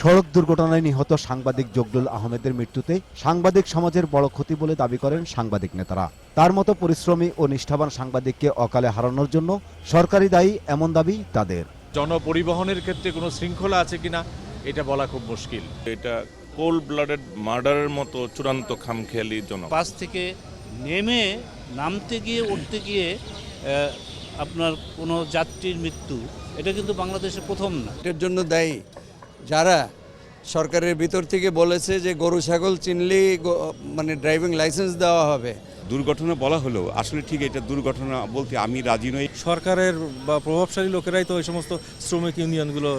সড়ক দুর্ঘটনায় নিহত সাংবাদিক জগলুল আহমেদের মৃত্যুতে সাংবাদিক সমাজের বড় ক্ষতি বলে দাবি করেন সাংবাদিক নেতারা। তার মতো পরিশ্রমী ও নিষ্ঠাবান সাংবাদিককে অকালে হারানোর জন্য সরকারি দায়ী এমন দাবি তাদের। জনপরিবহনের ক্ষেত্রে কোনো শৃঙ্খলা আছে কিনা এটা বলা খুব মুশকিল। এটা কোল্ড ব্লাডেড মার্ডারের মতো চূড়ান্ত খামখেয়ালি জনক। বাস থেকে নেমে নামতে গিয়ে উঠতে গিয়ে আপনার কোনো যাত্রীর মৃত্যু, এটা কিন্তু বাংলাদেশে প্রথম না। এটার জন্য দায়ী যারা সরকারের ভিতর থেকে বলেছে যে গরু ছাগল চিনলেই মানে ড্রাইভিং লাইসেন্স দেওয়া হবে। দুর্ঘটনা বলা হলেও আসলে ঠিক এটা দুর্ঘটনা বলতে আমি রাজি নই। সরকারের বা প্রভাবশালী লোকেরাই তো এই সমস্ত শ্রমিক ইউনিয়নগুলো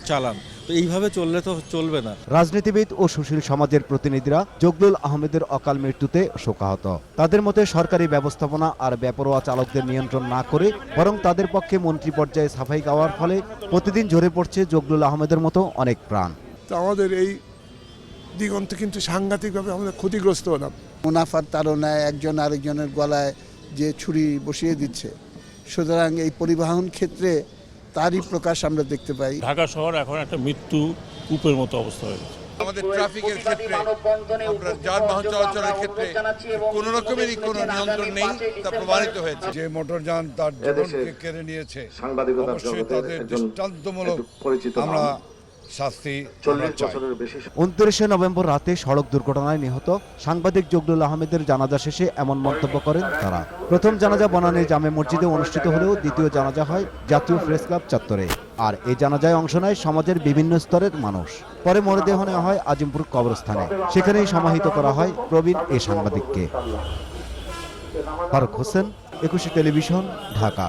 চালান, তো এইভাবে চললে তো চলবে না। রাজনীতিবিদ ও সুশীল সমাজের প্রতিনিধিরা জগলুল আহমেদের অকাল মৃত্যুতে শোকাহত। তাদের মতে সরকারি ব্যবস্থাপনা আর বেপরোয়া চালকদের নিয়ন্ত্রণ না করে বরং তাদের পক্ষে মন্ত্রী পর্যায়ে সাফাই গাওয়ার ফলে প্রতিদিন ঝরে পড়ছে জগলুল আহমেদের মতো অনেক প্রাণ। তো আমাদের এই দিগন্ত কিন্তু সাংঘাতিকভাবে আমাদের ক্ষতিগ্রস্ত হলাম। মুনাফার তাড়নায় একজন আরেকজনের গলায় যে ছুরি বসিয়ে দিচ্ছে, সুতরাং এই পরিবহন ক্ষেত্রে তারই প্রকাশ আমরা দেখতে পাই। ঢাকা শহর এখন একটা মৃত্যু কূপের মতো অবস্থা হয়ে গেছে। আমাদের ট্রাফিকের ক্ষেত্রে, আমরা যানবাহন চলাচলের ক্ষেত্রে কোনো রকমেরই কোনো নিয়ন্ত্রণ নেই, তা প্রমাণিত হয়েছে। যে মোটরযান তার জীবনকে কেড়ে নিয়েছে, অবশ্যই তাদের দৃষ্টান্তমূলক আমরা শাস্তি চাই। 29 নভেম্বর রাতে সড়ক দুর্ঘটনায় নিহত সাংবাদিক জগলুল আহমেদের জানাজা শেষে এমন মন্তব্য করেন তারা। প্রথম জানাজা বনানী জামে মসজিদে অনুষ্ঠিত হলেও দ্বিতীয় জানাজা হয় জাতীয় প্রেস ক্লাব চত্বরে। আর এই জানাজায় অংশ নেয় সমাজের বিভিন্ন স্তরের মানুষ। পরে মরদেহ নেওয়া হয় আজিমপুর কবরস্থানে, সেখানেই সমাহিত করা হয় প্রবীণ এই সাংবাদিককে। ফারুক হোসেন, 21 টেলিভিশন, ঢাকা।